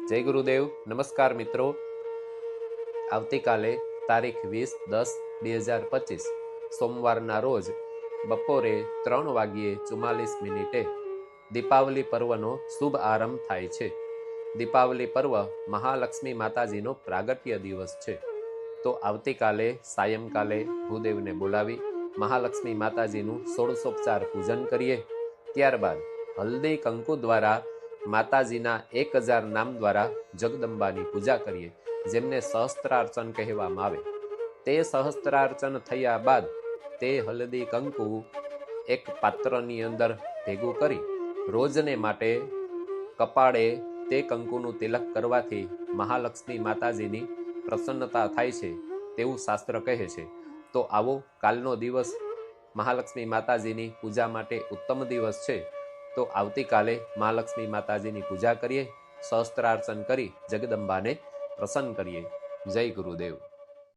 જય ગુરુદેવ. નમસ્કાર મિત્રો. આવતીકાલે તારીખ 20/10/2025 સોમવારના રોજ બપોરે 3:44 દીપાવલી પર્વનો શુભ આરંભ થાય છે. દીપાવલી પર્વ મહાલક્ષ્મી માતાજીનો પ્રાગટ્ય દિવસ છે. તો આવતીકાલે સાયંકાલે ભૂદેવને બોલાવી મહાલક્ષ્મી માતાજીનું ષોડશોપચાર પૂજન કરીએ. ત્યારબાદ હલ્દી કંકુ દ્વારા માતાજીના 1000 નામ દ્વારા જગદંબાની પૂજા કરીએ, જેમને સહસ્ત્રાર્ચન કહેવામાં આવે. તે સહસ્ત્રાર્ચન થયા બાદ તે હલ્દી કંકુ એક પાત્રની અંદર ભેગું કરી રોજને માટે કપાળે તે કંકુનું તિલક કરવાથી મહાલક્ષ્મી માતાજીની પ્રસન્નતા થાય છે તેવું શાસ્ત્ર કહે છે. તો આવો કાલનો દિવસ મહાલક્ષ્મી માતાજીની પૂજા માટે ઉત્તમ દિવસ છે. તો આવતીકાલે મહાલક્ષ્મી માતાજીની પૂજા કરીએ, સહસ્ત્રાર્ચન કરી જગદંબાને પ્રસન્ન કરીએ. જય ગુરુદેવ.